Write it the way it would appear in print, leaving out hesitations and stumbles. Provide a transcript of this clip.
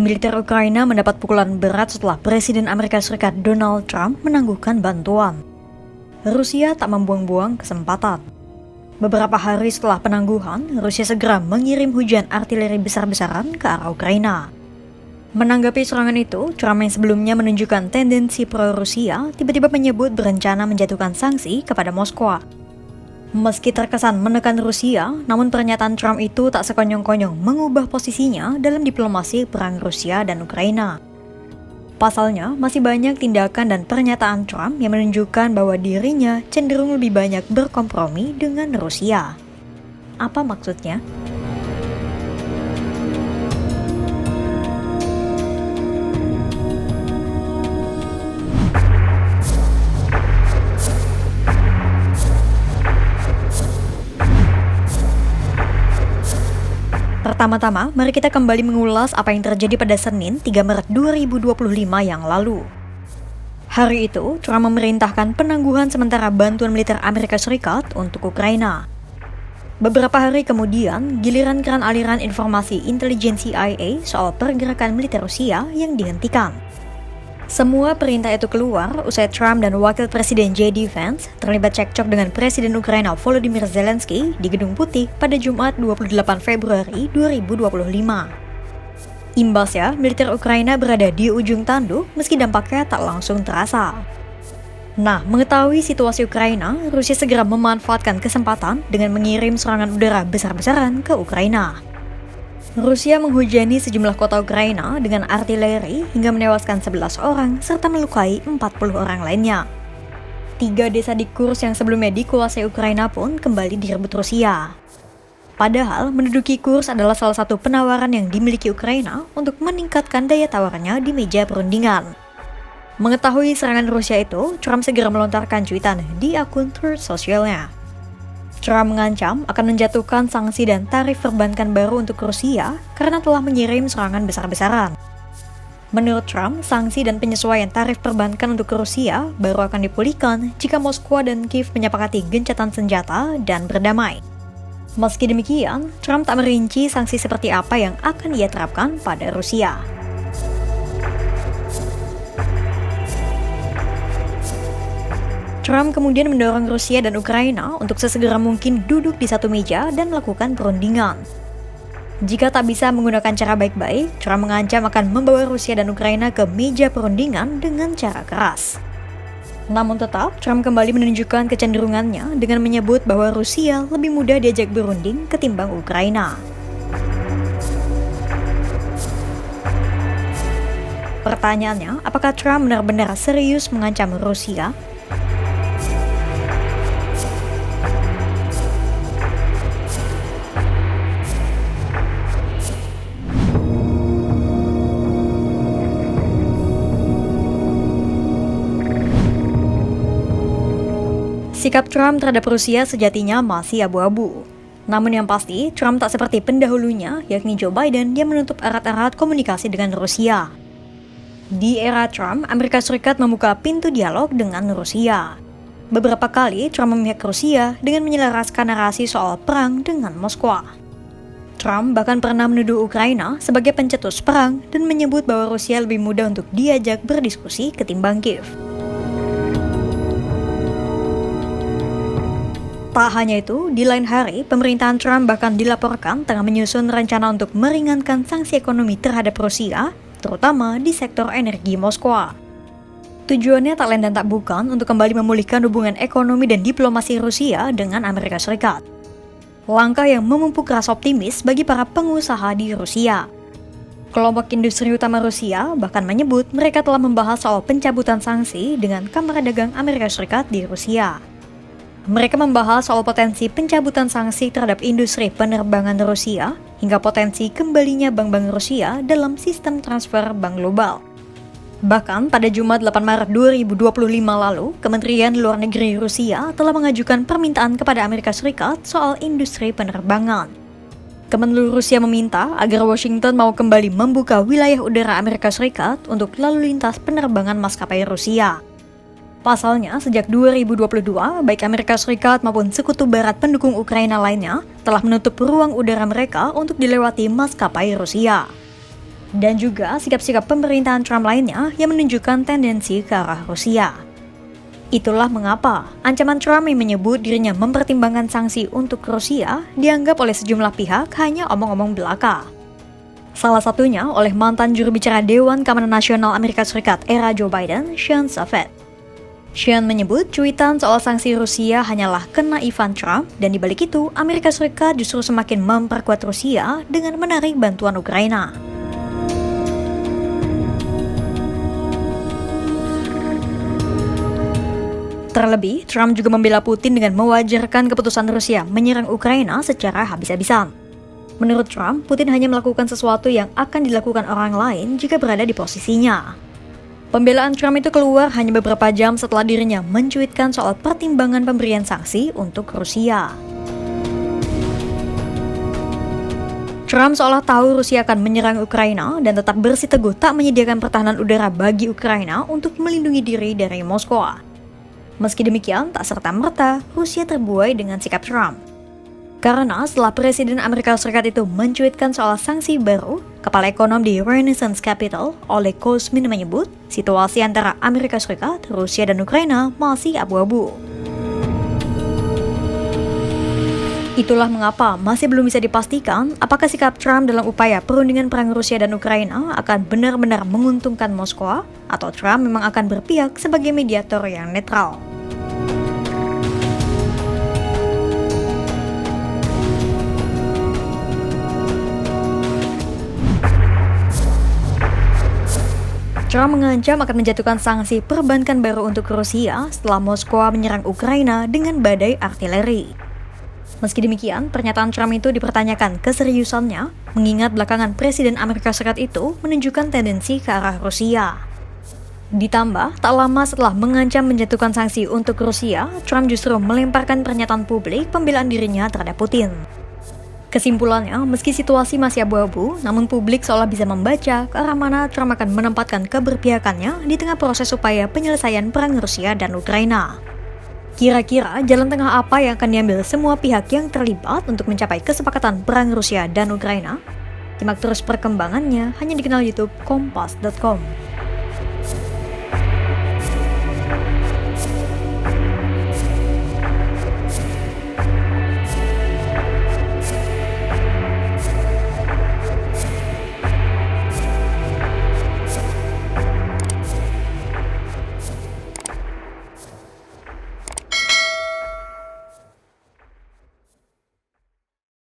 Militer Ukraina mendapat pukulan berat setelah Presiden Amerika Serikat Donald Trump menangguhkan bantuan. Rusia tak membuang-buang kesempatan. Beberapa hari setelah penangguhan, Rusia segera mengirim hujan artileri besar-besaran ke arah Ukraina. Menanggapi serangan itu, Trump yang sebelumnya menunjukkan tendensi pro-Rusia tiba-tiba menyebut berencana menjatuhkan sanksi kepada Moskwa. Meski terkesan menekan Rusia, namun pernyataan Trump itu tak sekonyong-konyong mengubah posisinya dalam diplomasi perang Rusia dan Ukraina. Pasalnya, masih banyak tindakan dan pernyataan Trump yang menunjukkan bahwa dirinya cenderung lebih banyak berkompromi dengan Rusia. Apa maksudnya? Pertama-tama, mari kita kembali mengulas apa yang terjadi pada Senin 3 Maret 2025 yang lalu. Hari itu, Trump memerintahkan penangguhan sementara bantuan militer Amerika Serikat untuk Ukraina. Beberapa hari kemudian, giliran keran aliran informasi intelijen CIA soal pergerakan militer Rusia yang dihentikan. Semua perintah itu keluar usai Trump dan Wakil Presiden J.D. Vance terlibat cekcok dengan Presiden Ukraina Volodymyr Zelensky di Gedung Putih pada Jumat 28 Februari 2025. Imbasnya, militer Ukraina berada di ujung tanduk meski dampaknya tak langsung terasa. Nah, mengetahui situasi Ukraina, Rusia segera memanfaatkan kesempatan dengan mengirim serangan udara besar-besaran ke Ukraina. Rusia menghujani sejumlah kota Ukraina dengan artileri hingga menewaskan 11 orang serta melukai 40 orang lainnya. 3 desa di Kursk yang sebelumnya dikuasai Ukraina pun kembali direbut Rusia. Padahal menduduki Kursk adalah salah satu penawaran yang dimiliki Ukraina untuk meningkatkan daya tawarnya di meja perundingan. Mengetahui serangan Rusia itu, Trump segera melontarkan cuitan di akun Truth sosialnya. Trump mengancam akan menjatuhkan sanksi dan tarif perbankan baru untuk Rusia karena telah mengirim serangan besar-besaran. Menurut Trump, sanksi dan penyesuaian tarif perbankan untuk Rusia baru akan dipulihkan jika Moskwa dan Kiev menyepakati gencatan senjata dan berdamai. Meski demikian, Trump tak merinci sanksi seperti apa yang akan ia terapkan pada Rusia. Trump kemudian mendorong Rusia dan Ukraina untuk sesegera mungkin duduk di satu meja dan melakukan perundingan. Jika tak bisa menggunakan cara baik-baik, Trump mengancam akan membawa Rusia dan Ukraina ke meja perundingan dengan cara keras. Namun tetap, Trump kembali menunjukkan kecenderungannya dengan menyebut bahwa Rusia lebih mudah diajak berunding ketimbang Ukraina. Pertanyaannya, apakah Trump benar-benar serius mengancam Rusia? Sikap Trump terhadap Rusia sejatinya masih abu-abu. Namun yang pasti, Trump tak seperti pendahulunya, yakni Joe Biden yang menutup erat-erat komunikasi dengan Rusia. Di era Trump, Amerika Serikat membuka pintu dialog dengan Rusia. Beberapa kali Trump memihak Rusia dengan menyelaraskan narasi soal perang dengan Moskwa. Trump bahkan pernah menuduh Ukraina sebagai pencetus perang dan menyebut bahwa Rusia lebih mudah untuk diajak berdiskusi ketimbang Kiev. Tak hanya itu, di lain hari, pemerintahan Trump bahkan dilaporkan tengah menyusun rencana untuk meringankan sanksi ekonomi terhadap Rusia, terutama di sektor energi Moskwa. Tujuannya tak lain dan tak bukan untuk kembali memulihkan hubungan ekonomi dan diplomasi Rusia dengan Amerika Serikat. Langkah yang memupuk rasa optimis bagi para pengusaha di Rusia. Kelompok industri utama Rusia bahkan menyebut mereka telah membahas soal pencabutan sanksi dengan Kamar Dagang Amerika Serikat di Rusia. Mereka membahas soal potensi pencabutan sanksi terhadap industri penerbangan Rusia hingga potensi kembalinya bank-bank Rusia dalam sistem transfer bank global. Bahkan pada Jumat 8 Maret 2025 lalu, Kementerian Luar Negeri Rusia telah mengajukan permintaan kepada Amerika Serikat soal industri penerbangan. Kemenlu Rusia meminta agar Washington mau kembali membuka wilayah udara Amerika Serikat untuk lalu lintas penerbangan maskapai Rusia. Pasalnya, sejak 2022, baik Amerika Serikat maupun sekutu barat pendukung Ukraina lainnya telah menutup ruang udara mereka untuk dilewati maskapai Rusia. dan juga sikap-sikap pemerintahan Trump lainnya yang menunjukkan tendensi ke arah Rusia. Itulah mengapa ancaman Trump yang menyebut dirinya mempertimbangkan sanksi untuk Rusia dianggap oleh sejumlah pihak hanya omong-omong belaka. Salah satunya oleh mantan juru bicara Dewan Keamanan Nasional Amerika Serikat era Joe Biden, Sean Safed. Sean menyebut cuitan soal sanksi Rusia hanyalah kenaifan Trump, dan dibalik itu Amerika Serikat justru semakin memperkuat Rusia dengan menarik bantuan Ukraina. Terlebih, Trump juga membela Putin dengan mewajarkan keputusan Rusia menyerang Ukraina secara habis-habisan. Menurut Trump, Putin hanya melakukan sesuatu yang akan dilakukan orang lain jika berada di posisinya. Pembelaan Trump itu keluar hanya beberapa jam setelah dirinya mencuitkan soal pertimbangan pemberian sanksi untuk Rusia. Trump seolah tahu Rusia akan menyerang Ukraina dan tetap bersiteguh tak menyediakan pertahanan udara bagi Ukraina untuk melindungi diri dari Moskow. Meski demikian, tak serta-merta Rusia terbuai dengan sikap Trump. Karena setelah Presiden Amerika Serikat itu mencuitkan soal sanksi baru, Kepala Ekonom di Renaissance Capital, Oleg Kozmin menyebut situasi antara Amerika Serikat, Rusia, dan Ukraina masih abu-abu. Itulah mengapa masih belum bisa dipastikan apakah sikap Trump dalam upaya perundingan perang Rusia dan Ukraina akan benar-benar menguntungkan Moskow, atau Trump memang akan berpihak sebagai mediator yang netral. Trump mengancam akan menjatuhkan sanksi perbankan baru untuk Rusia setelah Moskow menyerang Ukraina dengan badai artileri. Meski demikian, pernyataan Trump itu dipertanyakan keseriusannya, mengingat belakangan Presiden Amerika Serikat itu menunjukkan tendensi ke arah Rusia. Ditambah, tak lama setelah mengancam menjatuhkan sanksi untuk Rusia, Trump justru melemparkan pernyataan publik pembelaan dirinya terhadap Putin. Kesimpulannya, meski situasi masih abu-abu, namun publik seolah bisa membaca ke arah mana Trump akan menempatkan keberpihakannya di tengah proses upaya penyelesaian perang Rusia dan Ukraina. Kira-kira jalan tengah apa yang akan diambil semua pihak yang terlibat untuk mencapai kesepakatan perang Rusia dan Ukraina? Simak terus perkembangannya hanya di kanal YouTube Kompas.com.